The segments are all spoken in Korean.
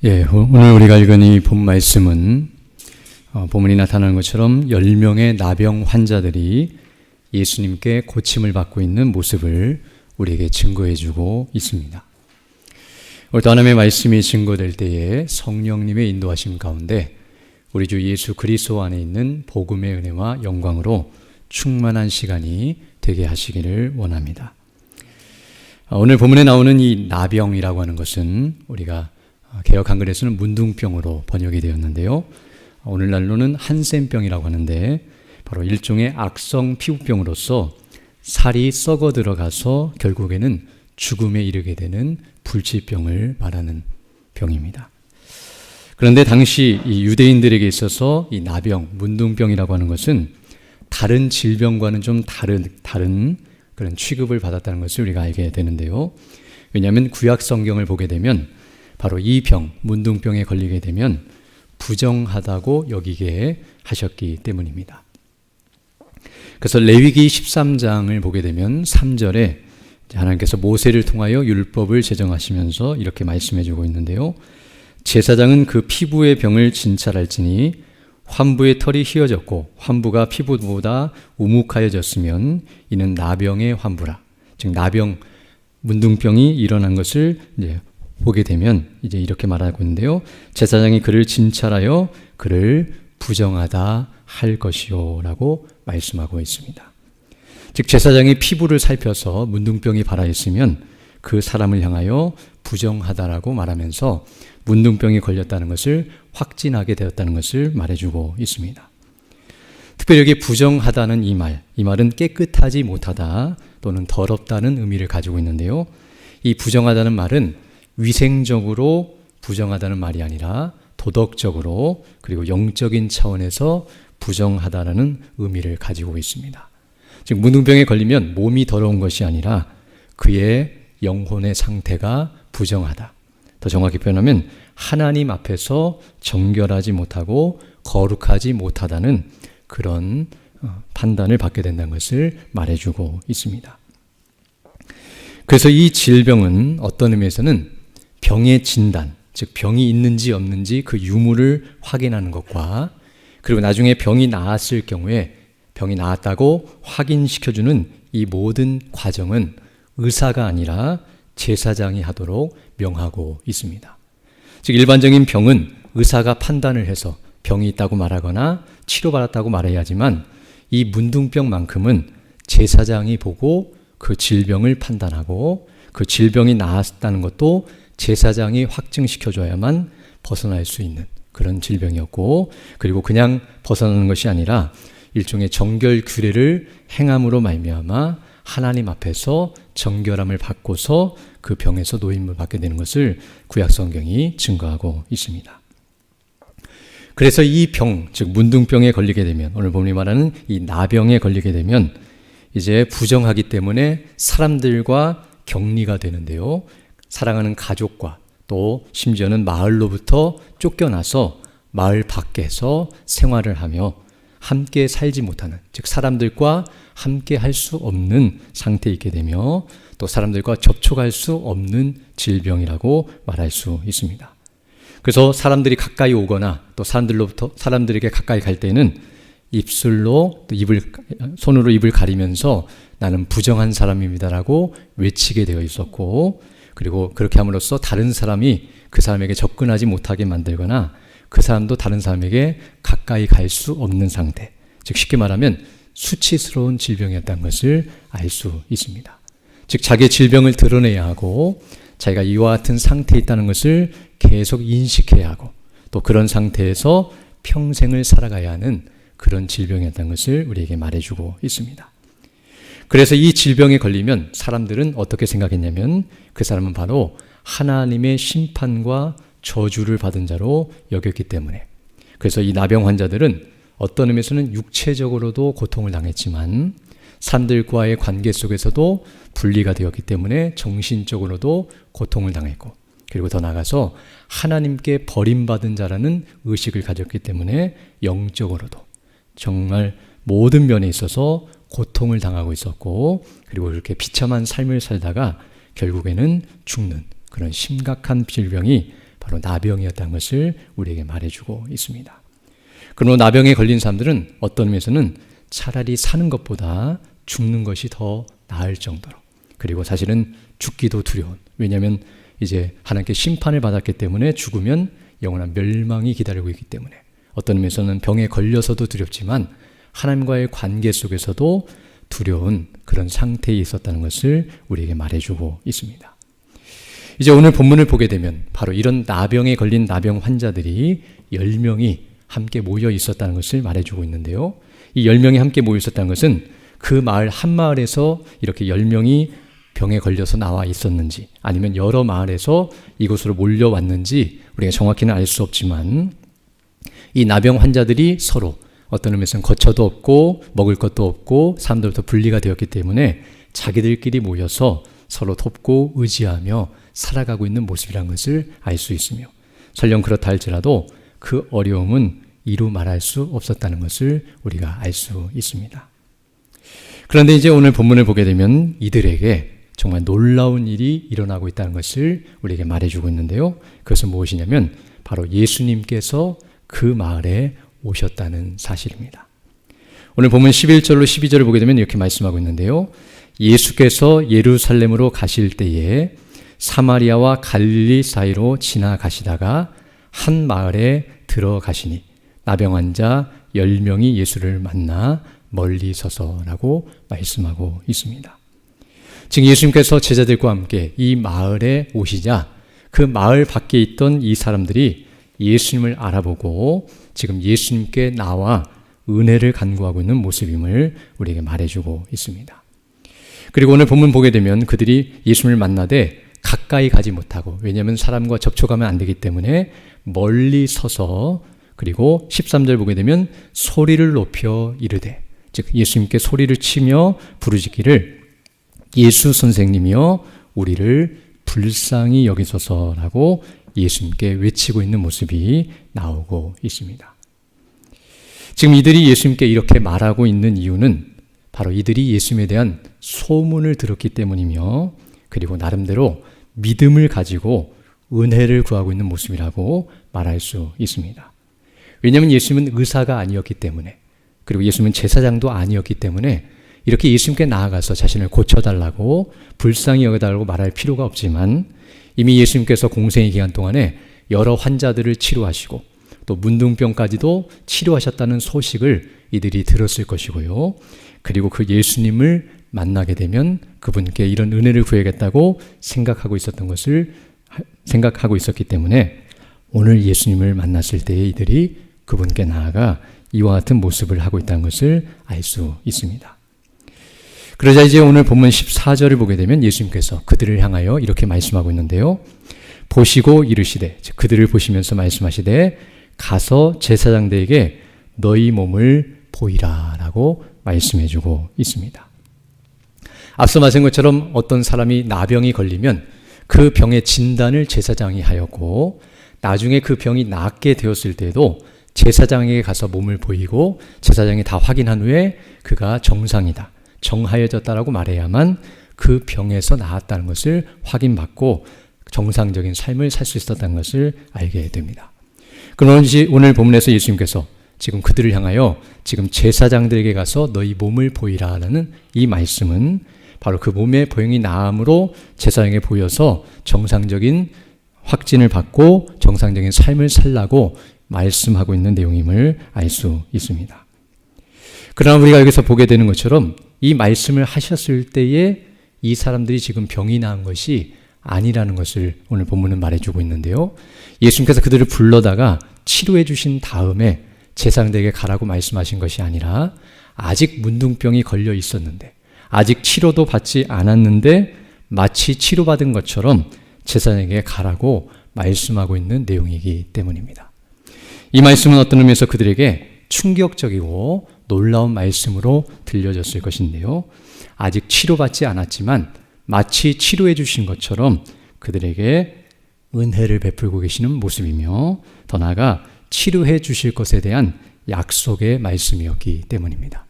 오늘 우리가 읽은 이 본 말씀은 본문이 나타나는 것처럼 10명의 나병 환자들이 예수님께 고침을 받고 있는 모습을 우리에게 증거해주고 있습니다. 오늘 또 하나님의 말씀이 증거될 때에 성령님의 인도하심 가운데 우리 주 예수 그리스도 안에 있는 복음의 은혜와 영광으로 충만한 시간이 되게 하시기를 원합니다. 오늘 본문에 나오는 이 나병이라고 하는 것은 우리가 개역 한글에서는 문둥병으로 번역이 되었는데요. 오늘날로는 한센병이라고 하는데 바로 일종의 악성 피부병으로서 살이 썩어 들어가서 결국에는 죽음에 이르게 되는 불치병을 말하는 병입니다. 그런데 당시 이 유대인들에게 있어서 이 나병, 문둥병이라고 하는 것은 다른 질병과는 좀 다른 그런 취급을 받았다는 것을 우리가 알게 되는데요. 왜냐하면 구약 성경을 보게 되면 바로 이 병, 문둥병에 걸리게 되면 부정하다고 여기게 하셨기 때문입니다. 그래서 레위기 13장을 보게 되면 3절에 하나님께서 모세를 통하여 율법을 제정하시면서 이렇게 말씀해 주고 있는데요. 제사장은 그 피부의 병을 진찰할지니 환부의 털이 휘어졌고 환부가 피부보다 우묵하여졌으면 이는 나병의 환부라. 즉 나병, 문둥병이 일어난 것을 이제 보게 되면 이제 이렇게 말하고 있는데요. 제사장이 그를 진찰하여 그를 부정하다 할 것이요 라고 말씀하고 있습니다. 즉 제사장이 피부를 살펴서 문둥병이 발하였으면 그 사람을 향하여 부정하다라고 말하면서 문둥병이 걸렸다는 것을 확진하게 되었다는 것을 말해주고 있습니다. 특별히 여기 부정하다는 이 말은 깨끗하지 못하다 또는 더럽다는 의미를 가지고 있는데요. 이 부정하다는 말은 위생적으로 부정하다는 말이 아니라 도덕적으로 그리고 영적인 차원에서 부정하다라는 의미를 가지고 있습니다. 즉 문둥병에 걸리면 몸이 더러운 것이 아니라 그의 영혼의 상태가 부정하다. 더 정확히 표현하면 하나님 앞에서 정결하지 못하고 거룩하지 못하다는 그런 판단을 받게 된다는 것을 말해주고 있습니다. 그래서 이 질병은 어떤 의미에서는 병의 진단, 즉 병이 있는지 없는지 그 유무를 확인하는 것과 그리고 나중에 병이 나았을 경우에 병이 나았다고 확인시켜주는 이 모든 과정은 의사가 아니라 제사장이 하도록 명하고 있습니다. 즉 일반적인 병은 의사가 판단을 해서 병이 있다고 말하거나 치료받았다고 말해야 하지만 이 문둥병만큼은 제사장이 보고 그 질병을 판단하고 그 질병이 나았다는 것도 제사장이 확증시켜줘야만 벗어날 수 있는 그런 질병이었고 그리고 그냥 벗어나는 것이 아니라 일종의 정결 규례를 행함으로 말미암아 하나님 앞에서 정결함을 받고서 그 병에서 노임을 받게 되는 것을 구약 성경이 증거하고 있습니다. 그래서 이 병, 즉 문둥병에 걸리게 되면 오늘 본문이 말하는 이 나병에 걸리게 되면 이제 부정하기 때문에 사람들과 격리가 되는데요. 사랑하는 가족과 또 심지어는 마을로부터 쫓겨나서 마을 밖에서 생활을 하며 함께 살지 못하는, 즉 사람들과 함께 할 수 없는 상태에 있게 되며 또 사람들과 접촉할 수 없는 질병이라고 말할 수 있습니다. 그래서 사람들이 가까이 오거나 또 사람들에게 가까이 갈 때는 입술로 또 손으로 입을 가리면서 나는 부정한 사람입니다라고 외치게 되어 있었고 그리고 그렇게 함으로써 다른 사람이 그 사람에게 접근하지 못하게 만들거나 그 사람도 다른 사람에게 가까이 갈 수 없는 상태, 즉 쉽게 말하면 수치스러운 질병이었다는 것을 알 수 있습니다. 즉 자기의 질병을 드러내야 하고 자기가 이와 같은 상태에 있다는 것을 계속 인식해야 하고 또 그런 상태에서 평생을 살아가야 하는 그런 질병이었다는 것을 우리에게 말해주고 있습니다. 그래서 이 질병에 걸리면 사람들은 어떻게 생각했냐면 그 사람은 바로 하나님의 심판과 저주를 받은 자로 여겼기 때문에 그래서 이 나병 환자들은 어떤 의미에서는 육체적으로도 고통을 당했지만 사람들과의 관계 속에서도 분리가 되었기 때문에 정신적으로도 고통을 당했고 그리고 더 나아가서 하나님께 버림받은 자라는 의식을 가졌기 때문에 영적으로도 정말 모든 면에 있어서 고통을 당하고 있었고 그리고 그렇게 비참한 삶을 살다가 결국에는 죽는 그런 심각한 질병이 바로 바로 나병이었다는 것을 우리에게 말해주고 있습니다. 그러나 나병에 걸린 사람들은 어떤 의미에서는 차라리 사는 것보다 죽는 것이 더 나을 정도로, 그리고 사실은 죽기도 두려운, 왜냐하면 이제 하나님께 심판을 받았기 때문에 죽으면 영원한 멸망이 기다리고 있기 때문에 어떤 의미에서는 병에 걸려서도 두렵지만 하나님과의 관계 속에서도 두려운 그런 상태에 있었다는 것을 우리에게 말해주고 있습니다. 이제 오늘 본문을 보게 되면 바로 이런 나병에 걸린 나병 환자들이 10명이 함께 모여 있었다는 것을 말해주고 있는데요. 이 10명이 함께 모여 있었다는 것은 그 마을 한 마을에서 이렇게 10명이 병에 걸려서 나와 있었는지 아니면 여러 마을에서 이곳으로 몰려왔는지 우리가 정확히는 알 수 없지만 이 나병 환자들이 서로 어떤 의미에서는 거처도 없고 먹을 것도 없고 사람들부터 분리가 되었기 때문에 자기들끼리 모여서 서로 돕고 의지하며 살아가고 있는 모습이라는 것을 알 수 있으며 설령 그렇다 할지라도 그 어려움은 이루 말할 수 없었다는 것을 우리가 알 수 있습니다. 그런데 이제 오늘 본문을 보게 되면 이들에게 정말 놀라운 일이 일어나고 있다는 것을 우리에게 말해주고 있는데요. 그것은 무엇이냐면 바로 예수님께서 그 마을에 오셨다는 사실입니다. 오늘 본문 11절로 12절을 보게 되면 이렇게 말씀하고 있는데요. 예수께서 예루살렘으로 가실 때에 사마리아와 갈릴리 사이로 지나가시다가 한 마을에 들어가시니 나병 환자 10명이 예수를 만나 멀리 서서라고 말씀하고 있습니다. 지금 예수님께서 제자들과 함께 이 마을에 오시자 그 마을 밖에 있던 이 사람들이 예수님을 알아보고 지금 예수님께 나와 은혜를 간구하고 있는 모습임을 우리에게 말해주고 있습니다. 그리고 오늘 본문 보게 되면 그들이 예수님을 만나되 가까이 가지 못하고, 왜냐하면 사람과 접촉하면 안 되기 때문에 멀리 서서, 그리고 13절 보게 되면 소리를 높여 이르되, 즉 예수님께 소리를 치며 부르짖기를 예수 선생님이여 우리를 불쌍히 여기소서라고 예수님께 외치고 있는 모습이 나오고 있습니다. 지금 이들이 예수님께 이렇게 말하고 있는 이유는 바로 이들이 예수님에 대한 소문을 들었기 때문이며, 그리고 나름대로 믿음을 가지고 은혜를 구하고 있는 모습이라고 말할 수 있습니다. 왜냐하면 예수님은 의사가 아니었기 때문에, 그리고 예수님은 제사장도 아니었기 때문에 이렇게 예수님께 나아가서 자신을 고쳐달라고 불쌍히 여겨달라고 말할 필요가 없지만 이미 예수님께서 공생의 기간 동안에 여러 환자들을 치료하시고 또 문둥병까지도 치료하셨다는 소식을 이들이 들었을 것이고요. 그리고 그 예수님을 만나게 되면 그분께 이런 은혜를 구해야겠다고 생각하고 있었기 때문에 오늘 예수님을 만났을 때에 이들이 그분께 나아가 이와 같은 모습을 하고 있다는 것을 알 수 있습니다. 그러자 이제 오늘 본문 14절을 보게 되면 예수님께서 그들을 향하여 이렇게 말씀하고 있는데요. 보시고 이르시되, 즉 그들을 보시면서 말씀하시되 가서 제사장들에게 너희 몸을 보이라 라고 말씀해주고 있습니다. 앞서 말씀한 것처럼 어떤 사람이 나병이 걸리면 그 병의 진단을 제사장이 하였고 나중에 그 병이 낫게 되었을 때에도 제사장에게 가서 몸을 보이고 제사장이 다 확인한 후에 그가 정상이다, 정하여졌다라고 말해야만 그 병에서 나았다는 것을 확인받고 정상적인 삶을 살 수 있었다는 것을 알게 됩니다. 그런지 오늘 본문에서 예수님께서 지금 그들을 향하여 지금 제사장들에게 가서 너희 몸을 보이라라는 이 말씀은 바로 그 몸의 병이 나음으로 제사장에게 보여서 정상적인 확진을 받고 정상적인 삶을 살라고 말씀하고 있는 내용임을 알 수 있습니다. 그러나 우리가 여기서 보게 되는 것처럼 이 말씀을 하셨을 때에 이 사람들이 지금 병이 나은 것이 아니라는 것을 오늘 본문은 말해주고 있는데요. 예수님께서 그들을 불러다가 치료해 주신 다음에 제사장들에게 가라고 말씀하신 것이 아니라 아직 문둥병이 걸려 있었는데 아직 치료도 받지 않았는데 마치 치료받은 것처럼 제사장에게 가라고 말씀하고 있는 내용이기 때문입니다. 이 말씀은 어떤 의미에서 그들에게 충격적이고 놀라운 말씀으로 들려졌을 것인데요. 아직 치료받지 않았지만 마치 치료해 주신 것처럼 그들에게 은혜를 베풀고 계시는 모습이며 더 나아가 치료해 주실 것에 대한 약속의 말씀이었기 때문입니다.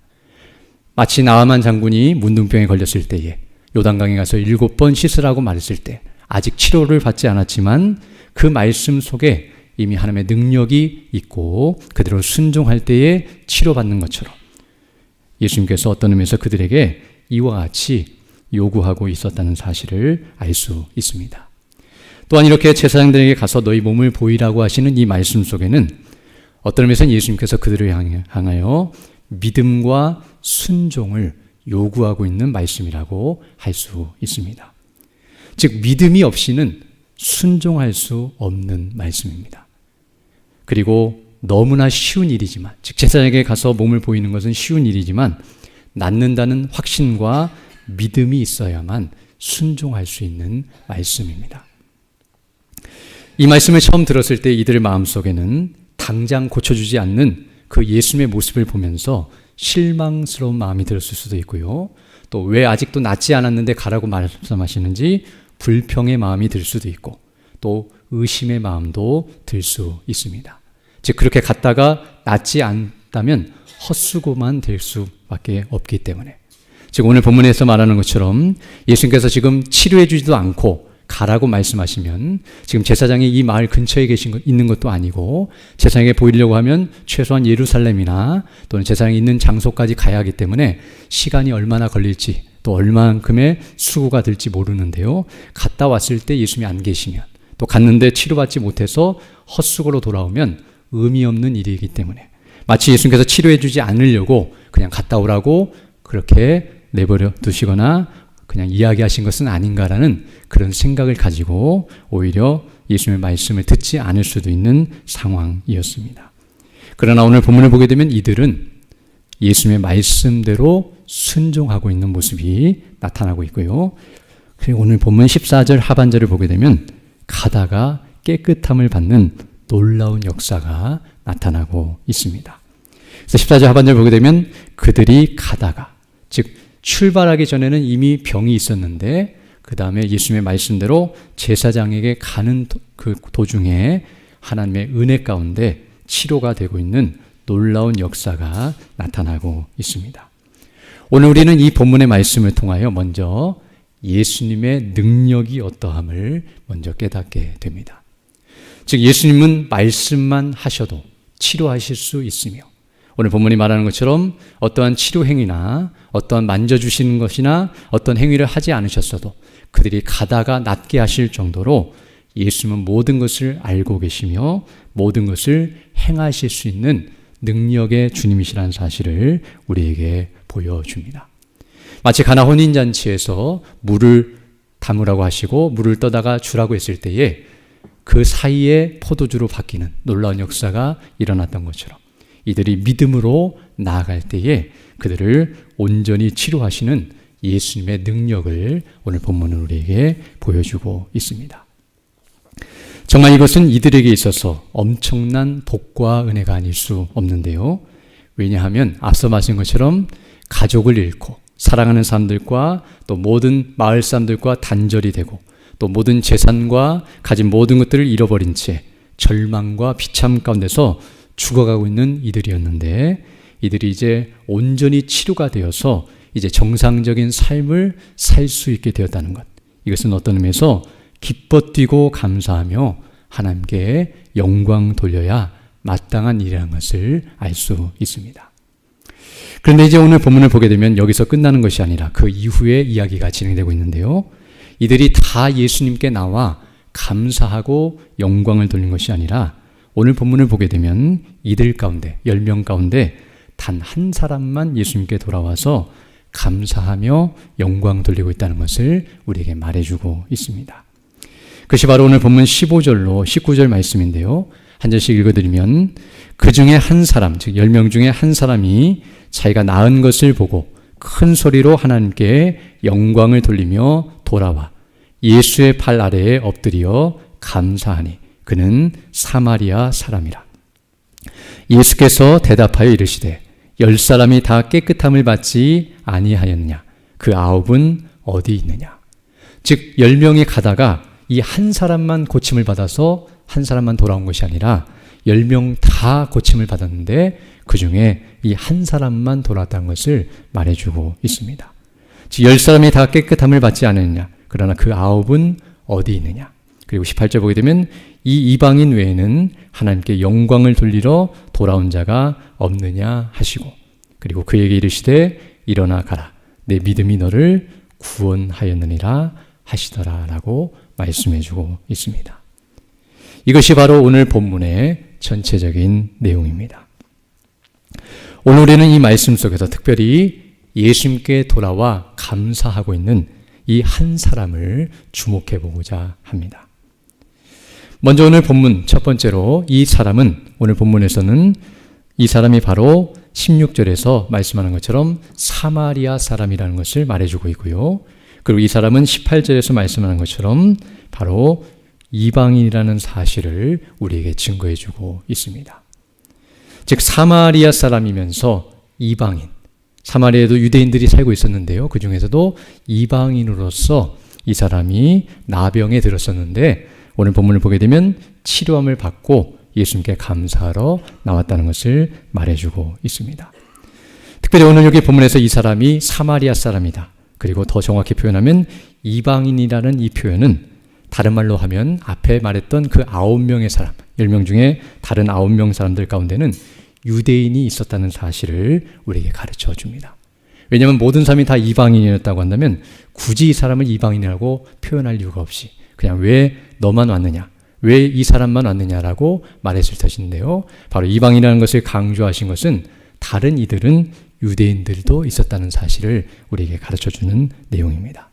마치 나아만 장군이 문둥병에 걸렸을 때에 요단강에 가서 7번 씻으라고 말했을 때 아직 치료를 받지 않았지만 그 말씀 속에 이미 하나님의 능력이 있고 그대로 순종할 때에 치료받는 것처럼 예수님께서 어떤 의미에서 그들에게 이와 같이 요구하고 있었다는 사실을 알 수 있습니다. 또한 이렇게 제사장들에게 가서 너희 몸을 보이라고 하시는 이 말씀 속에는 어떤 의미에서는 예수님께서 그들을 향하여 믿음과 순종을 요구하고 있는 말씀이라고 할 수 있습니다. 즉 믿음이 없이는 순종할 수 없는 말씀입니다. 그리고 너무나 쉬운 일이지만, 즉 제사장에게 가서 몸을 보이는 것은 쉬운 일이지만 낫는다는 확신과 믿음이 있어야만 순종할 수 있는 말씀입니다. 이 말씀을 처음 들었을 때 이들의 마음속에는 당장 고쳐주지 않는 그 예수님의 모습을 보면서 실망스러운 마음이 들었을 수도 있고요. 또 왜 아직도 낫지 않았는데 가라고 말씀하시는지 불평의 마음이 들 수도 있고 또 의심의 마음도 들 수 있습니다. 즉 그렇게 갔다가 낫지 않다면 헛수고만 될 수밖에 없기 때문에, 즉 오늘 본문에서 말하는 것처럼 예수님께서 지금 치료해 주지도 않고 가라고 말씀하시면 지금 제사장이 이 마을 근처에 있는 것도 아니고 제사장에게 보이려고 하면 최소한 예루살렘이나 또는 제사장이 있는 장소까지 가야 하기 때문에 시간이 얼마나 걸릴지 또 얼마만큼의 수고가 들지 모르는데요. 갔다 왔을 때 예수님이 안 계시면 또 갔는데 치료받지 못해서 헛수고로 돌아오면 의미 없는 일이기 때문에 마치 예수님께서 치료해 주지 않으려고 그냥 갔다 오라고 그렇게 내버려 두시거나 그냥 이야기하신 것은 아닌가라는 그런 생각을 가지고 오히려 예수님의 말씀을 듣지 않을 수도 있는 상황이었습니다. 그러나 오늘 본문을 보게 되면 이들은 예수님의 말씀대로 순종하고 있는 모습이 나타나고 있고요. 그리고 오늘 본문 14절 하반절을 보게 되면 가다가 깨끗함을 받는 놀라운 역사가 나타나고 있습니다. 그래서 14절 하반절을 보게 되면 그들이 가다가, 즉 출발하기 전에는 이미 병이 있었는데 그 다음에 예수님의 말씀대로 제사장에게 가는 그 도중에 하나님의 은혜 가운데 치료가 되고 있는 놀라운 역사가 나타나고 있습니다. 오늘 우리는 이 본문의 말씀을 통하여 먼저 예수님의 능력이 어떠함을 먼저 깨닫게 됩니다. 즉 예수님은 말씀만 하셔도 치료하실 수 있으며 오늘 본문이 말하는 것처럼 어떠한 치료 행위나 어떠한 만져주시는 것이나 어떤 행위를 하지 않으셨어도 그들이 가다가 낫게 하실 정도로 예수님은 모든 것을 알고 계시며 모든 것을 행하실 수 있는 능력의 주님이시라는 사실을 우리에게 보여줍니다. 마치 가나 혼인잔치에서 물을 담으라고 하시고 물을 떠다가 주라고 했을 때에 그 사이에 포도주로 바뀌는 놀라운 역사가 일어났던 것처럼 이들이 믿음으로 나아갈 때에 그들을 온전히 치료하시는 예수님의 능력을 오늘 본문은 우리에게 보여주고 있습니다. 정말 이것은 이들에게 있어서 엄청난 복과 은혜가 아닐 수 없는데요. 왜냐하면 앞서 말씀한 것처럼 가족을 잃고 사랑하는 사람들과 또 모든 마을 사람들과 단절이 되고 또 모든 재산과 가진 모든 것들을 잃어버린 채 절망과 비참 가운데서 죽어가고 있는 이들이었는데 이들이 이제 온전히 치료가 되어서 이제 정상적인 삶을 살 수 있게 되었다는 것. 이것은 어떤 의미에서 기뻐 뛰고 감사하며 하나님께 영광 돌려야 마땅한 일이라는 것을 알 수 있습니다. 그런데 이제 오늘 본문을 보게 되면 여기서 끝나는 것이 아니라 그 이후에 이야기가 진행되고 있는데요. 이들이 다 예수님께 나와 감사하고 영광을 돌린 것이 아니라 오늘 본문을 보게 되면 이들 가운데 10명 가운데 단 한 사람만 예수님께 돌아와서 감사하며 영광 돌리고 있다는 것을 우리에게 말해주고 있습니다. 그것이 바로 오늘 본문 15절로 19절 말씀인데요. 한 절씩 읽어드리면 그 중에 한 사람, 즉 10명 중에 한 사람이 자기가 낳은 것을 보고 큰 소리로 하나님께 영광을 돌리며 돌아와 예수의 팔 아래에 엎드려 감사하니 그는 사마리아 사람이라. 예수께서 대답하여 이르시되 10사람이 다 깨끗함을 받지 아니하였느냐? 그 9은 어디 있느냐? 즉 10명이 가다가 이 한 사람만 고침을 받아서 한 사람만 돌아온 것이 아니라 10명 다 고침을 받았는데 그 중에 이 한 사람만 돌아왔다는 것을 말해주고 있습니다. 즉 10사람이 다 깨끗함을 받지 않았느냐? 그러나 그 9은 어디 있느냐? 그리고 18절 보게 되면 이 이방인 외에는 하나님께 영광을 돌리러 돌아온 자가 없느냐 하시고, 그리고 그에게 이르시되 일어나 가라, 내 믿음이 너를 구원하였느니라 하시더라 라고 말씀해 주고 있습니다. 이것이 바로 오늘 본문의 전체적인 내용입니다. 오늘 우리는 이 말씀 속에서 특별히 예수님께 돌아와 감사하고 있는 이 한 사람을 주목해 보고자 합니다. 먼저 오늘 본문 첫 번째로 이 사람은, 오늘 본문에서는 이 사람이 바로 16절에서 말씀하는 것처럼 사마리아 사람이라는 것을 말해주고 있고요. 그리고 이 사람은 18절에서 말씀하는 것처럼 바로 이방인이라는 사실을 우리에게 증거해주고 있습니다. 즉 사마리아 사람이면서 이방인, 사마리아에도 유대인들이 살고 있었는데요. 그 중에서도 이방인으로서 이 사람이 나병에 들었었는데 오늘 본문을 보게 되면 치료함을 받고 예수님께 감사하러 나왔다는 것을 말해주고 있습니다. 특별히 오늘 여기 본문에서 이 사람이 사마리아 사람이다, 그리고 더 정확히 표현하면 이방인이라는 이 표현은 다른 말로 하면 앞에 말했던 그 9명의 사람, 10명 중에 다른 9명 사람들 가운데는 유대인이 있었다는 사실을 우리에게 가르쳐 줍니다. 왜냐하면 모든 사람이 다 이방인이었다고 한다면 굳이 이 사람을 이방인이라고 표현할 이유가 없이 그냥 왜 너만 왔느냐, 왜 이 사람만 왔느냐라고 말했을 것인데요. 바로 이방인이라는 것을 강조하신 것은 다른 이들은 유대인들도 있었다는 사실을 우리에게 가르쳐주는 내용입니다.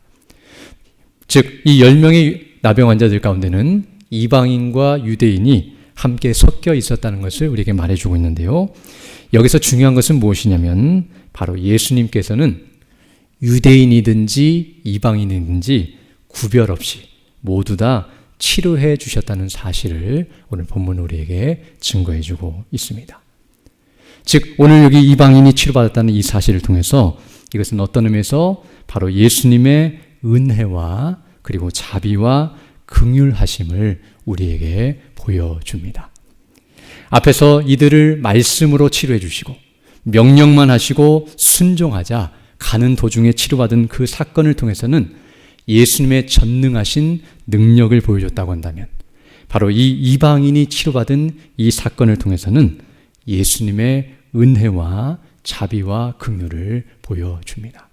즉, 이 10명의 나병 환자들 가운데는 이방인과 유대인이 함께 섞여 있었다는 것을 우리에게 말해주고 있는데요. 여기서 중요한 것은 무엇이냐면 바로 예수님께서는 유대인이든지 이방인이든지 구별 없이 모두 다 치료해 주셨다는 사실을 오늘 본문 우리에게 증거해 주고 있습니다. 즉 오늘 여기 이방인이 치료받았다는 이 사실을 통해서 이것은 어떤 의미에서 바로 예수님의 은혜와 그리고 자비와 긍휼하심을 우리에게 보여줍니다. 앞에서 이들을 말씀으로 치료해 주시고 명령만 하시고 순종하자 가는 도중에 치료받은 그 사건을 통해서는 예수님의 전능하신 능력을 보여줬다고 한다면 바로 이 이방인이 치료받은 이 사건을 통해서는 예수님의 은혜와 자비와 긍휼을 보여줍니다.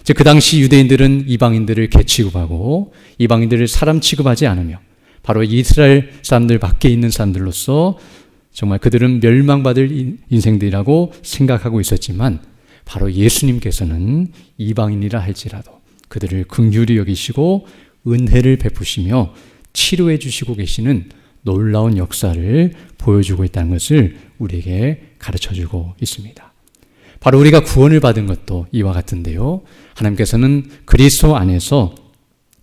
즉 그 당시 유대인들은 이방인들을 개 취급하고 이방인들을 사람 취급하지 않으며 바로 이스라엘 사람들 밖에 있는 사람들로서 정말 그들은 멸망받을 인생들이라고 생각하고 있었지만 바로 예수님께서는 이방인이라 할지라도 그들을 긍휼히 여기시고 은혜를 베푸시며 치료해 주시고 계시는 놀라운 역사를 보여주고 있다는 것을 우리에게 가르쳐주고 있습니다. 바로 우리가 구원을 받은 것도 이와 같은데요. 하나님께서는 그리스도 안에서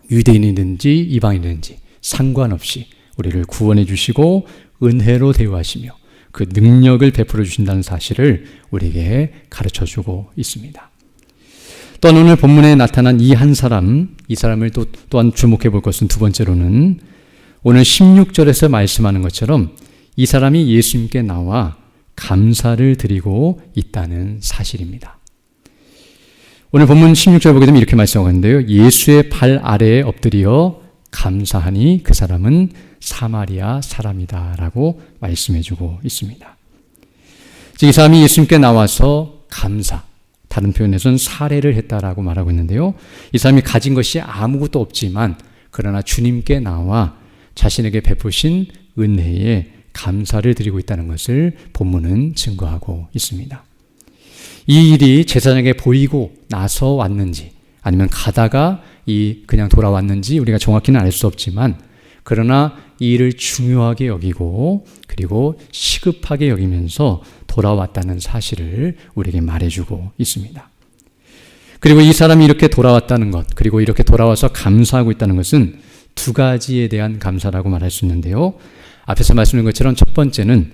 유대인이든지 이방인이든지 상관없이 우리를 구원해 주시고 은혜로 대우하시며 그 능력을 베풀어 주신다는 사실을 우리에게 가르쳐주고 있습니다. 또한 오늘 본문에 나타난 이 한 사람, 이 사람을 또한 주목해 볼 것은 두 번째로는 오늘 16절에서 말씀하는 것처럼 이 사람이 예수님께 나와 감사를 드리고 있다는 사실입니다. 오늘 본문 16절 보게 되면 이렇게 말씀하고 있는데요. 예수의 발 아래에 엎드려 감사하니 그 사람은 사마리아 사람이다 라고 말씀해주고 있습니다. 이 사람이 예수님께 나와서 감사, 다른 표현에서는 사례를 했다라고 말하고 있는데요. 이 사람이 가진 것이 아무것도 없지만 그러나 주님께 나와 자신에게 베푸신 은혜에 감사를 드리고 있다는 것을 본문은 증거하고 있습니다. 이 일이 제사장에게 보이고 나서 왔는지 아니면 가다가 그냥 돌아왔는지 우리가 정확히는 알 수 없지만 그러나 이 일을 중요하게 여기고 그리고 시급하게 여기면서 돌아왔다는 사실을 우리에게 말해주고 있습니다. 그리고 이 사람이 이렇게 돌아왔다는 것, 그리고 이렇게 돌아와서 감사하고 있다는 것은 두 가지에 대한 감사라고 말할 수 있는데요. 앞에서 말씀드린 것처럼 첫 번째는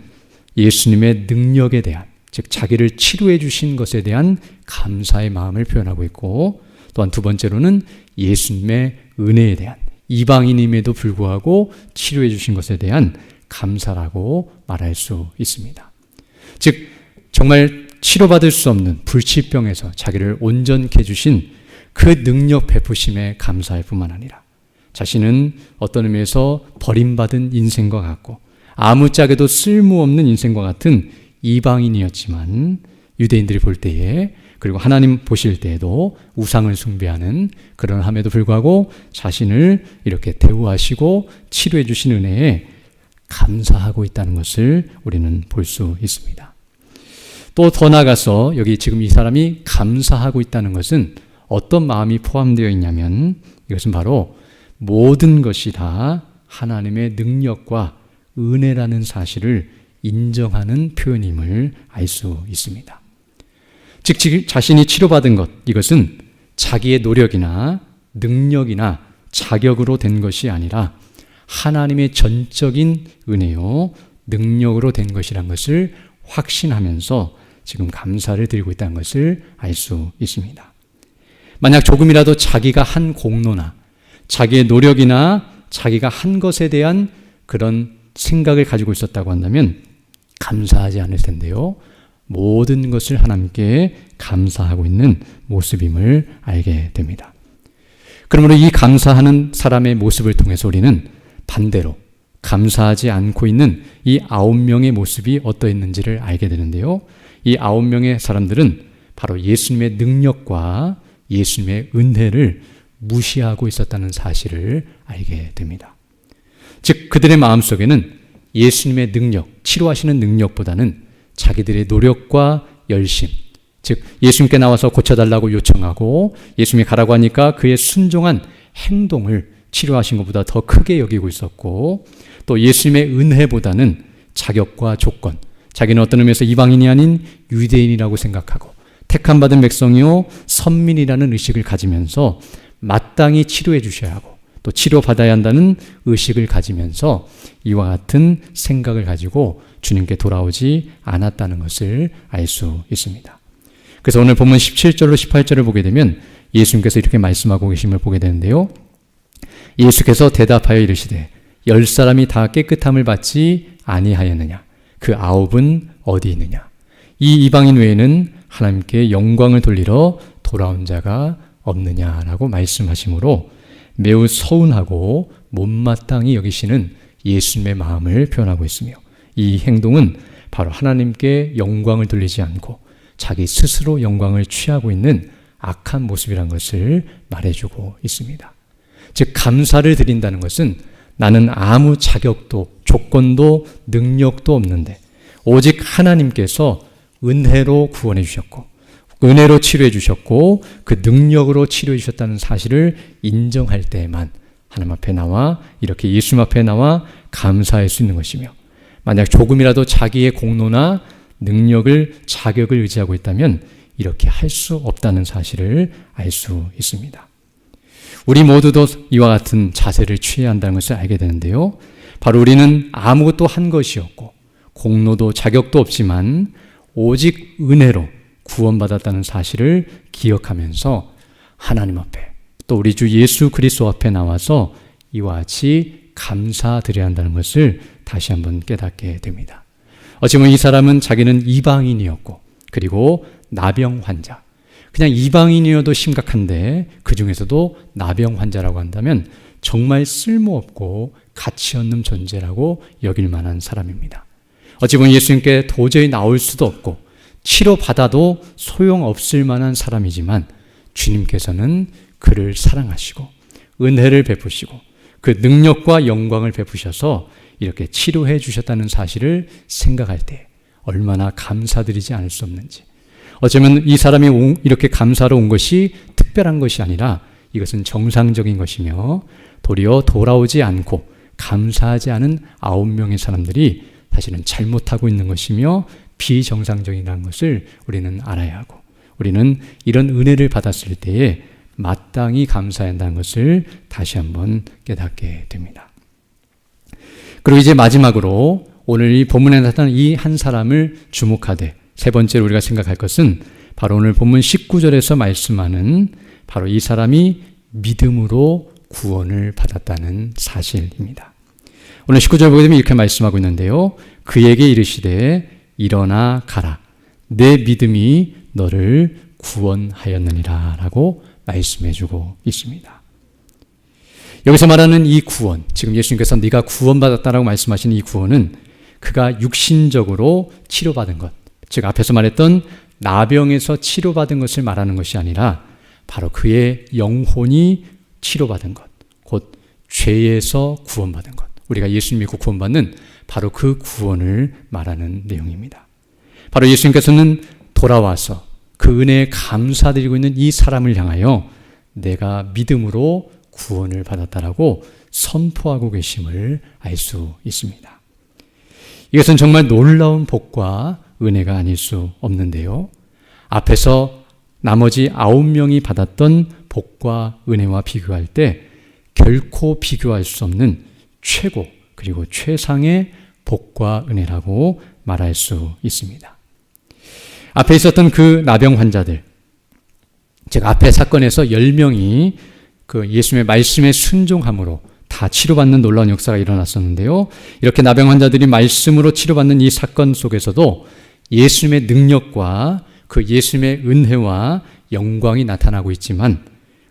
예수님의 능력에 대한, 즉 자기를 치료해 주신 것에 대한 감사의 마음을 표현하고 있고, 또한 두 번째로는 예수님의 은혜에 대한, 이방인임에도 불구하고 치료해 주신 것에 대한 감사라고 말할 수 있습니다. 즉 정말 치료받을 수 없는 불치병에서 자기를 온전케 해주신 그 능력 베푸심에 감사할 뿐만 아니라 자신은 어떤 의미에서 버림받은 인생과 같고 아무짝에도 쓸모없는 인생과 같은 이방인이었지만 유대인들이 볼 때에 그리고 하나님 보실 때에도 우상을 숭배하는 그러함에도 불구하고 자신을 이렇게 대우하시고 치료해 주신 은혜에 감사하고 있다는 것을 우리는 볼 수 있습니다. 또 더 나아가서 여기 지금 이 사람이 감사하고 있다는 것은 어떤 마음이 포함되어 있냐면 이것은 바로 모든 것이 다 하나님의 능력과 은혜라는 사실을 인정하는 표현임을 알 수 있습니다. 즉 자신이 치료받은 것, 이것은 자기의 노력이나 능력이나 자격으로 된 것이 아니라 하나님의 전적인 은혜요 능력으로 된 것이란 것을 확신하면서 지금 감사를 드리고 있다는 것을 알 수 있습니다. 만약 조금이라도 자기가 한 공로나 자기의 노력이나 자기가 한 것에 대한 그런 생각을 가지고 있었다고 한다면 감사하지 않을 텐데요. 모든 것을 하나님께 감사하고 있는 모습임을 알게 됩니다. 그러므로 이 감사하는 사람의 모습을 통해서 우리는 반대로 감사하지 않고 있는 이 9명의 모습이 어떠했는지를 알게 되는데요. 이 9명의 사람들은 바로 예수님의 능력과 예수님의 은혜를 무시하고 있었다는 사실을 알게 됩니다. 즉 그들의 마음속에는 예수님의 능력, 치료하시는 능력보다는 자기들의 노력과 열심, 즉 예수님께 나와서 고쳐달라고 요청하고 예수님이 가라고 하니까 그의 순종한 행동을 치료하신 것보다 더 크게 여기고 있었고, 또 예수님의 은혜보다는 자격과 조건, 자기는 어떤 의미에서 이방인이 아닌 유대인이라고 생각하고 택함받은 백성이요 선민이라는 의식을 가지면서 마땅히 치료해 주셔야 하고 또 치료받아야 한다는 의식을 가지면서 이와 같은 생각을 가지고 주님께 돌아오지 않았다는 것을 알 수 있습니다. 그래서 오늘 본문 17절로 18절을 보게 되면 예수님께서 이렇게 말씀하고 계심을 보게 되는데요. 예수께서 대답하여 이르시되 10사람이 다 깨끗함을 받지 아니하였느냐? 그 9은 어디 있느냐? 이 이방인 외에는 하나님께 영광을 돌리러 돌아온 자가 없느냐라고 말씀하시므로 매우 서운하고 못마땅히 여기시는 예수님의 마음을 표현하고 있으며, 이 행동은 바로 하나님께 영광을 돌리지 않고 자기 스스로 영광을 취하고 있는 악한 모습이란 것을 말해주고 있습니다. 즉 감사를 드린다는 것은 나는 아무 자격도 조건도 능력도 없는데 오직 하나님께서 은혜로 구원해 주셨고 은혜로 치료해 주셨고 그 능력으로 치료해 주셨다는 사실을 인정할 때에만 하나님 앞에 나와 이렇게 예수님 앞에 나와 감사할 수 있는 것이며, 만약 조금이라도 자기의 공로나 능력을 자격을 의지하고 있다면 이렇게 할 수 없다는 사실을 알 수 있습니다. 우리 모두도 이와 같은 자세를 취해야 한다는 것을 알게 되는데요. 바로 우리는 아무것도 한 것이 없고 공로도 자격도 없지만 오직 은혜로 구원받았다는 사실을 기억하면서 하나님 앞에 또 우리 주 예수 그리스도 앞에 나와서 이와 같이 감사드려야 한다는 것을 다시 한번 깨닫게 됩니다. 어찌보면 이 사람은 자기는 이방인이었고 그리고 나병 환자, 그냥 이방인이어도 심각한데 그 중에서도 나병 환자라고 한다면 정말 쓸모없고 가치 없는 존재라고 여길 만한 사람입니다. 어찌보면 예수님께 도저히 나올 수도 없고 치료받아도 소용없을 만한 사람이지만 주님께서는 그를 사랑하시고 은혜를 베푸시고 그 능력과 영광을 베푸셔서 이렇게 치료해 주셨다는 사실을 생각할 때 얼마나 감사드리지 않을 수 없는지, 어쩌면 이 사람이 이렇게 감사로 온 것이 특별한 것이 아니라 이것은 정상적인 것이며 도리어 돌아오지 않고 감사하지 않은 9명의 사람들이 사실은 잘못하고 있는 것이며 비정상적이라는 것을 우리는 알아야 하고, 우리는 이런 은혜를 받았을 때에 마땅히 감사해야 한다는 것을 다시 한번 깨닫게 됩니다. 그리고 이제 마지막으로 오늘 이 본문에 나타난 이 한 사람을 주목하되 세 번째로 우리가 생각할 것은 바로 오늘 본문 19절에서 말씀하는 바로 이 사람이 믿음으로 구원을 받았다는 사실입니다. 오늘 19절 보게 되면 이렇게 말씀하고 있는데요. 그에게 이르시되 일어나 가라. 내 믿음이 너를 구원하였느니라 라고 말씀해주고 있습니다. 여기서 말하는 이 구원, 지금 예수님께서 네가 구원받았다라고 말씀하시는 이 구원은 그가 육신적으로 치료받은 것, 즉 앞에서 말했던 나병에서 치료받은 것을 말하는 것이 아니라 바로 그의 영혼이 치료받은 것, 곧 죄에서 구원받은 것, 우리가 예수님 믿고 구원받는 바로 그 구원을 말하는 내용입니다. 바로 예수님께서는 돌아와서 그 은혜에 감사드리고 있는 이 사람을 향하여 내가 믿음으로 구원을 받았다라고 선포하고 계심을 알 수 있습니다. 이것은 정말 놀라운 복과 은혜가 아닐 수 없는데요. 앞에서 나머지 9명이 받았던 복과 은혜와 비교할 때 결코 비교할 수 없는 최고 그리고 최상의 복과 은혜라고 말할 수 있습니다. 앞에 있었던 그 나병 환자들, 즉 앞에 사건에서 10명이 그 예수님의 말씀에 순종함으로 다 치료받는 놀라운 역사가 일어났었는데요. 이렇게 나병 환자들이 말씀으로 치료받는 이 사건 속에서도 예수님의 능력과 그 예수님의 은혜와 영광이 나타나고 있지만,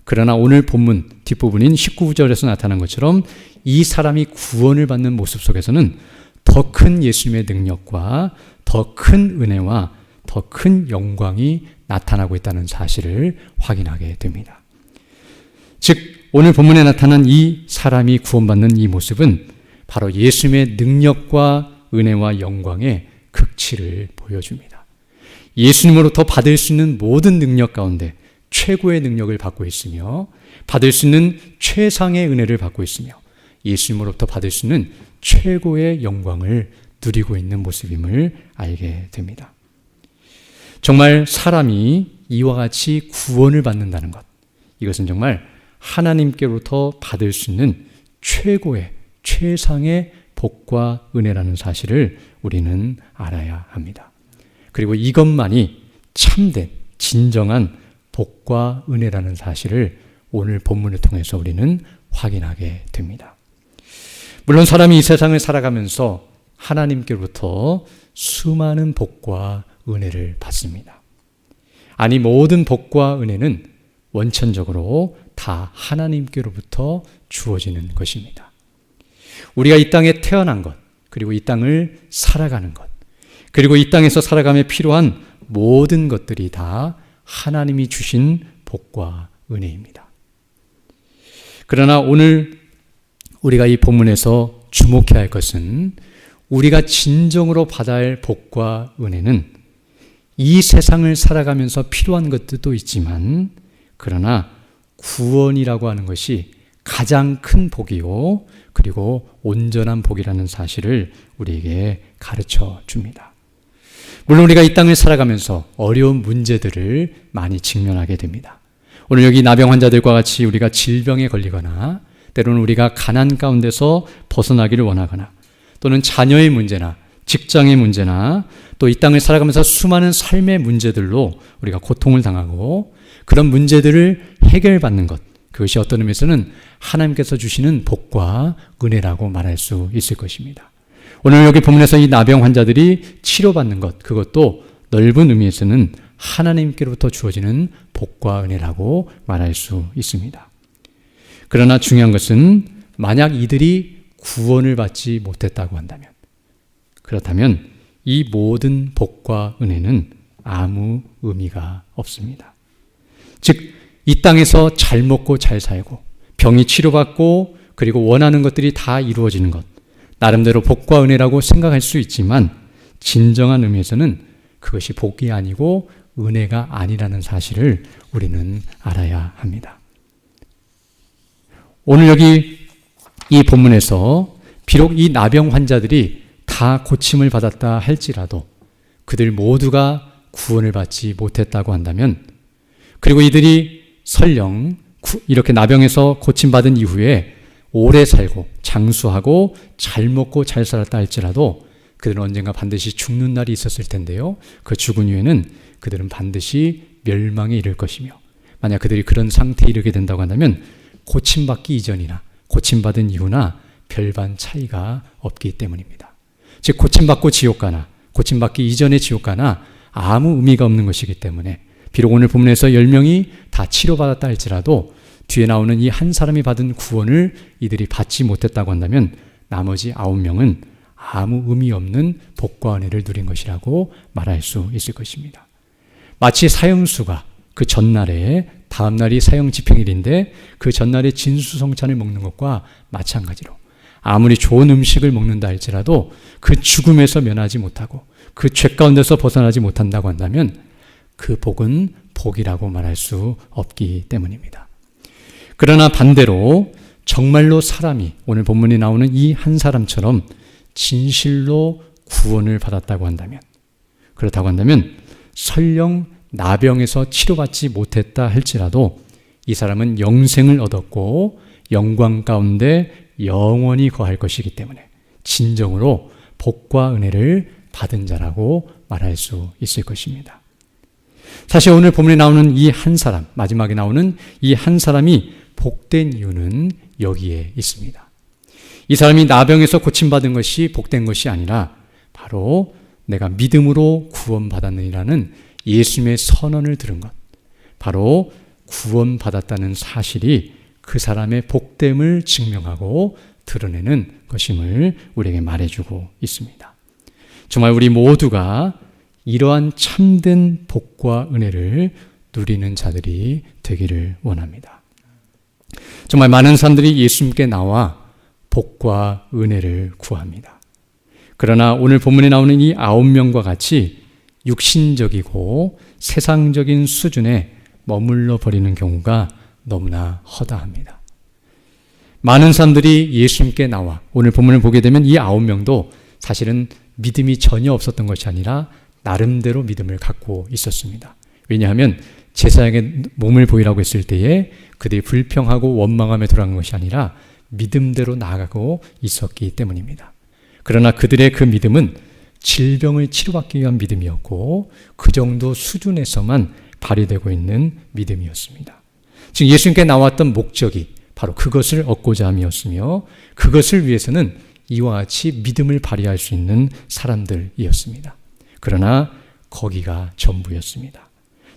그러나 오늘 본문 뒷부분인 19절에서 나타난 것처럼 이 사람이 구원을 받는 모습 속에서는 더 큰 예수님의 능력과 더 큰 은혜와 더 큰 영광이 나타나고 있다는 사실을 확인하게 됩니다. 즉 오늘 본문에 나타난 이 사람이 구원받는 이 모습은 바로 예수님의 능력과 은혜와 영광의 극치를 보여줍니다. 예수님으로부터 받을 수 있는 모든 능력 가운데 최고의 능력을 받고 있으며 받을 수 있는 최상의 은혜를 받고 있으며 예수님으로부터 받을 수 있는 최고의 영광을 누리고 있는 모습임을 알게 됩니다. 정말 사람이 이와 같이 구원을 받는다는 것, 이것은 정말 하나님께로부터 받을 수 있는 최고의 최상의 복과 은혜라는 사실을 우리는 알아야 합니다. 그리고 이것만이 참된 진정한 복과 은혜라는 사실을 오늘 본문을 통해서 우리는 확인하게 됩니다. 물론 사람이 이 세상을 살아가면서 하나님께로부터 수많은 복과 은혜를 받습니다. 아니, 모든 복과 은혜는 원천적으로 다 하나님께로부터 주어지는 것입니다. 우리가 이 땅에 태어난 것, 그리고 이 땅을 살아가는 것, 그리고 이 땅에서 살아가며 필요한 모든 것들이 다 하나님이 주신 복과 은혜입니다. 그러나 오늘 우리가 이 본문에서 주목해야 할 것은 우리가 진정으로 받아야 할 복과 은혜는 이 세상을 살아가면서 필요한 것들도 있지만, 그러나 구원이라고 하는 것이 가장 큰 복이요 그리고 온전한 복이라는 사실을 우리에게 가르쳐 줍니다. 물론 우리가 이 땅을 살아가면서 어려운 문제들을 많이 직면하게 됩니다. 오늘 여기 나병 환자들과 같이 우리가 질병에 걸리거나 때로는 우리가 가난 가운데서 벗어나기를 원하거나 또는 자녀의 문제나 직장의 문제나 또 이 땅을 살아가면서 수많은 삶의 문제들로 우리가 고통을 당하고 그런 문제들을 해결받는 것, 그것이 어떤 의미에서는 하나님께서 주시는 복과 은혜라고 말할 수 있을 것입니다. 오늘 여기 본문에서 이 나병 환자들이 치료받는 것, 그것도 넓은 의미에서는 하나님께로부터 주어지는 복과 은혜라고 말할 수 있습니다. 그러나 중요한 것은 만약 이들이 구원을 받지 못했다고 한다면, 그렇다면 이 모든 복과 은혜는 아무 의미가 없습니다. 즉, 이 땅에서 잘 먹고 잘 살고 병이 치료받고 그리고 원하는 것들이 다 이루어지는 것, 나름대로 복과 은혜라고 생각할 수 있지만 진정한 의미에서는 그것이 복이 아니고 은혜가 아니라는 사실을 우리는 알아야 합니다. 오늘 여기 이 본문에서 비록 이 나병 환자들이 다 고침을 받았다 할지라도 그들 모두가 구원을 받지 못했다고 한다면, 그리고 이들이 설령 이렇게 나병에서 고침받은 이후에 오래 살고 장수하고 잘 먹고 잘 살았다 할지라도 그들은 언젠가 반드시 죽는 날이 있었을 텐데요. 그 죽은 후에는 그들은 반드시 멸망에 이를 것이며, 만약 그들이 그런 상태에 이르게 된다고 한다면 고침받기 이전이나 고침받은 이후나 별반 차이가 없기 때문입니다. 즉 고침받고 지옥 가나 고침받기 이전의 지옥 가나 아무 의미가 없는 것이기 때문에 비록 오늘 본문에서 10명이 다 치료받았다 할지라도 뒤에 나오는 이 한 사람이 받은 구원을 이들이 받지 못했다고 한다면 나머지 9명은 아무 의미 없는 복과 은혜를 누린 것이라고 말할 수 있을 것입니다. 마치 사형수가 그 전날에, 다음 날이 사형 집행일인데 그 전날에 진수성찬을 먹는 것과 마찬가지로 아무리 좋은 음식을 먹는다 할지라도 그 죽음에서 면하지 못하고 그 죄 가운데서 벗어나지 못한다고 한다면 그 복은 복이라고 말할 수 없기 때문입니다. 그러나 반대로 정말로 사람이 오늘 본문에 나오는 이 한 사람처럼 진실로 구원을 받았다고 한다면, 그렇다고 한다면 설령 나병에서 치료받지 못했다 할지라도 이 사람은 영생을 얻었고 영광 가운데 영원히 거할 것이기 때문에 진정으로 복과 은혜를 받은 자라고 말할 수 있을 것입니다. 사실 오늘 본문에 나오는 이 한 사람, 마지막에 나오는 이 한 사람이 복된 이유는 여기에 있습니다. 이 사람이 나병에서 고침받은 것이 복된 것이 아니라 바로 내가 믿음으로 구원받았느니라는 예수님의 선언을 들은 것, 바로 구원받았다는 사실이 그 사람의 복됨을 증명하고 드러내는 것임을 우리에게 말해주고 있습니다. 정말 우리 모두가 이러한 참된 복과 은혜를 누리는 자들이 되기를 원합니다. 정말 많은 사람들이 예수님께 나와 복과 은혜를 구합니다. 그러나 오늘 본문에 나오는 이 9명과 같이 육신적이고 세상적인 수준에 머물러 버리는 경우가 너무나 허다합니다. 많은 사람들이 예수님께 나와 오늘 본문을 보게 되면 이 9명도 사실은 믿음이 전혀 없었던 것이 아니라 나름대로 믿음을 갖고 있었습니다. 왜냐하면 제사장에게 몸을 보이라고 했을 때에 그들이 불평하고 원망함에 돌아간 것이 아니라 믿음대로 나아가고 있었기 때문입니다. 그러나 그들의 그 믿음은 질병을 치료받기 위한 믿음이었고 그 정도 수준에서만 발휘되고 있는 믿음이었습니다. 즉 예수님께 나왔던 목적이 바로 그것을 얻고자 함이었으며 그것을 위해서는 이와 같이 믿음을 발휘할 수 있는 사람들이었습니다. 그러나 거기가 전부였습니다.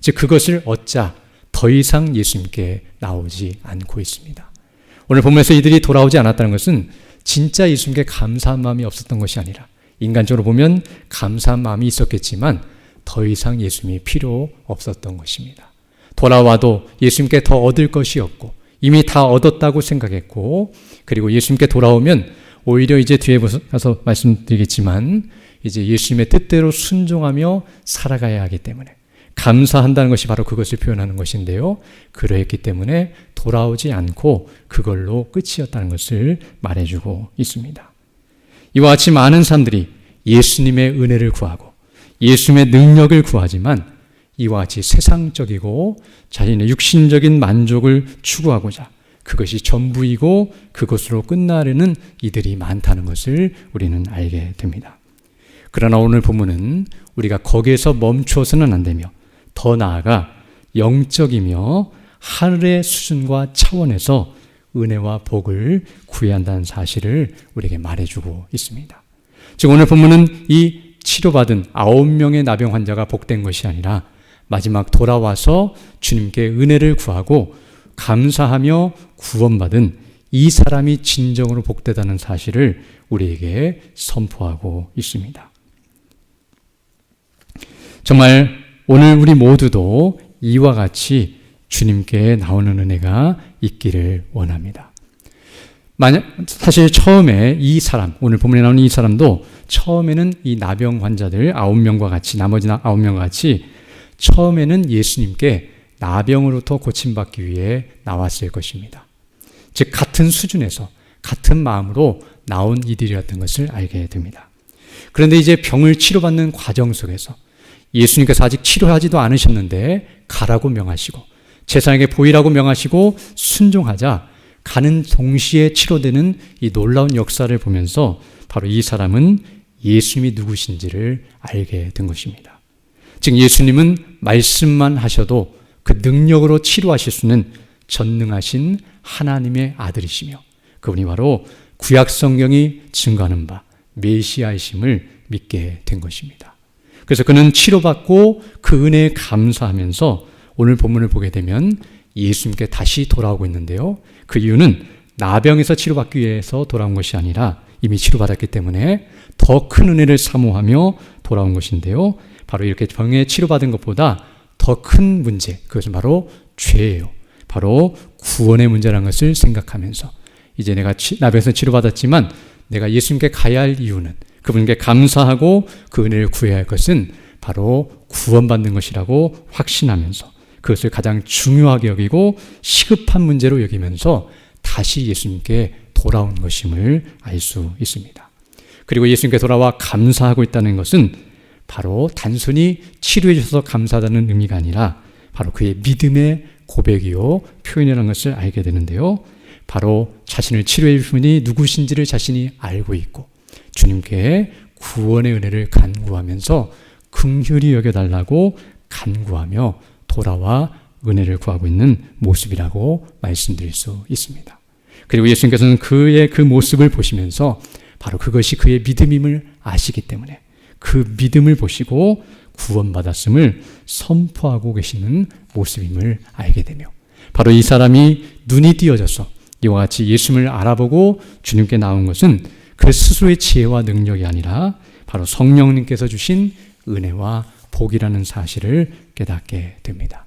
즉 그것을 얻자 더 이상 예수님께 나오지 않고 있습니다. 오늘 보면서 이들이 돌아오지 않았다는 것은 진짜 예수님께 감사한 마음이 없었던 것이 아니라 인간적으로 보면 감사한 마음이 있었겠지만 더 이상 예수님이 필요 없었던 것입니다. 돌아와도 예수님께 더 얻을 것이 없고 이미 다 얻었다고 생각했고 그리고 예수님께 돌아오면 오히려 이제 뒤에 가서 말씀드리겠지만 이제 예수님의 뜻대로 순종하며 살아가야 하기 때문에 감사한다는 것이 바로 그것을 표현하는 것인데요. 그러했기 때문에 돌아오지 않고 그걸로 끝이었다는 것을 말해주고 있습니다. 이와 같이 많은 사람들이 예수님의 은혜를 구하고 예수님의 능력을 구하지만 이와 같이 세상적이고 자신의 육신적인 만족을 추구하고자 그것이 전부이고 그것으로 끝나려는 이들이 많다는 것을 우리는 알게 됩니다. 그러나 오늘 본문은 우리가 거기에서 멈추어서는 안 되며 더 나아가 영적이며 하늘의 수준과 차원에서 은혜와 복을 구해야 한다는 사실을 우리에게 말해주고 있습니다. 즉 오늘 본문은 이 치료받은 9명의 나병 환자가 복된 것이 아니라 마지막 돌아와서 주님께 은혜를 구하고 감사하며 구원받은 이 사람이 진정으로 복되다는 사실을 우리에게 선포하고 있습니다. 정말 오늘 우리 모두도 이와 같이 주님께 나오는 은혜가 있기를 원합니다. 사실 처음에 이 사람, 오늘 본문에 나오는 이 사람도 처음에는 이 나병 환자들 9명과 같이 나머지 9명과 같이 처음에는 예수님께 나병으로부터 고침받기 위해 나왔을 것입니다. 즉 같은 수준에서 같은 마음으로 나온 이들이었던 것을 알게 됩니다. 그런데 이제 병을 치료받는 과정 속에서 예수님께서 아직 치료하지도 않으셨는데 가라고 명하시고 제사장에게 보이라고 명하시고 순종하자 가는 동시에 치료되는 이 놀라운 역사를 보면서 바로 이 사람은 예수님이 누구신지를 알게 된 것입니다. 즉 예수님은 말씀만 하셔도 그 능력으로 치료하실 수는 전능하신 하나님의 아들이시며 그분이 바로 구약 성경이 증거하는 바 메시아이심을 믿게 된 것입니다. 그래서 그는 치료받고 그 은혜에 감사하면서 오늘 본문을 보게 되면 예수님께 다시 돌아오고 있는데요. 그 이유는 나병에서 치료받기 위해서 돌아온 것이 아니라 이미 치료받았기 때문에 더 큰 은혜를 사모하며 돌아온 것인데요. 바로 이렇게 병에 치료받은 것보다 더 큰 문제, 그것은 바로 죄예요. 바로 구원의 문제라는 것을 생각하면서 이제 내가 나병에서 치료받았지만 내가 예수님께 가야 할 이유는, 그분께 감사하고 그 은혜를 구해야 할 것은 바로 구원받는 것이라고 확신하면서 그것을 가장 중요하게 여기고 시급한 문제로 여기면서 다시 예수님께 돌아온 것임을 알 수 있습니다. 그리고 예수님께 돌아와 감사하고 있다는 것은 바로 단순히 치료해 주셔서 감사하다는 의미가 아니라 바로 그의 믿음의 고백이요 표현이라는 것을 알게 되는데요. 바로 자신을 치료해 주신 분이 누구신지를 자신이 알고 있고 주님께 구원의 은혜를 간구하면서 긍휼히 여겨달라고 간구하며 돌아와 은혜를 구하고 있는 모습이라고 말씀드릴 수 있습니다. 그리고 예수님께서는 그의 그 모습을 보시면서 바로 그것이 그의 믿음임을 아시기 때문에 그 믿음을 보시고 구원받았음을 선포하고 계시는 모습임을 알게 되며 바로 이 사람이 눈이 띄어져서 이와 같이 예수님을 알아보고 주님께 나온 것은 그 스스로의 지혜와 능력이 아니라 바로 성령님께서 주신 은혜와 복이라는 사실을 깨닫게 됩니다.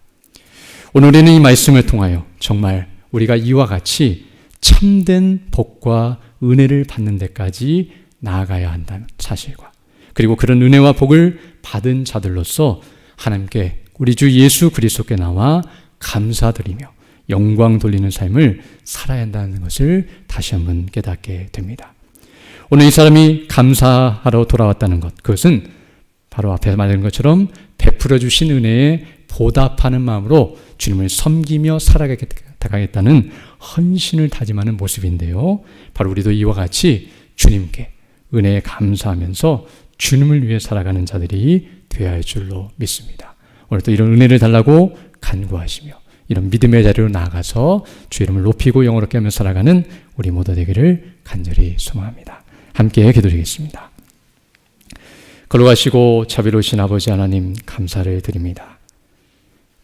오늘은 이 말씀을 통하여 정말 우리가 이와 같이 참된 복과 은혜를 받는 데까지 나아가야 한다는 사실과 그리고 그런 은혜와 복을 받은 자들로서 하나님께 우리 주 예수 그리스도께 나와 감사드리며 영광 돌리는 삶을 살아야 한다는 것을 다시 한번 깨닫게 됩니다. 오늘 이 사람이 감사하러 돌아왔다는 것, 그것은 바로 앞에 말한 것처럼 베풀어 주신 은혜에 보답하는 마음으로 주님을 섬기며 살아가겠다는 헌신을 다짐하는 모습인데요. 바로 우리도 이와 같이 주님께 은혜에 감사하면서 주님을 위해 살아가는 자들이 되어야 할 줄로 믿습니다. 오늘도 이런 은혜를 달라고 간구하시며 이런 믿음의 자리로 나아가서 주 이름을 높이고 영어롭게 하며 살아가는 우리 모두 되기를 간절히 소망합니다. 함께 기도드리겠습니다. 걸어가시고 자비로우신 아버지 하나님 감사를 드립니다.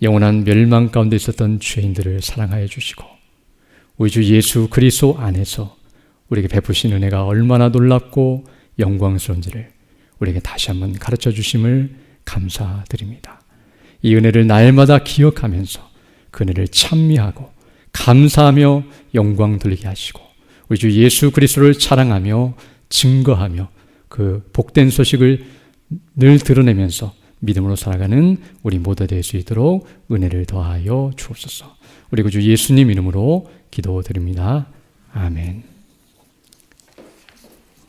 영원한 멸망 가운데 있었던 죄인들을 사랑하여 주시고 우리 주 예수 그리스도 안에서 우리에게 베푸신 은혜가 얼마나 놀랍고 영광스러운지를 우리에게 다시 한번 가르쳐 주심을 감사드립니다. 이 은혜를 날마다 기억하면서 그 은혜를 찬미하고 감사하며 영광 돌리게 하시고 우리 주 예수 그리스도를 자랑하며 증거하며 그 복된 소식을 늘 드러내면서 믿음으로 살아가는 우리 모두 될 수 있도록 은혜를 더하여 주옵소서. 우리 구주 예수님 이름으로 기도드립니다. 아멘.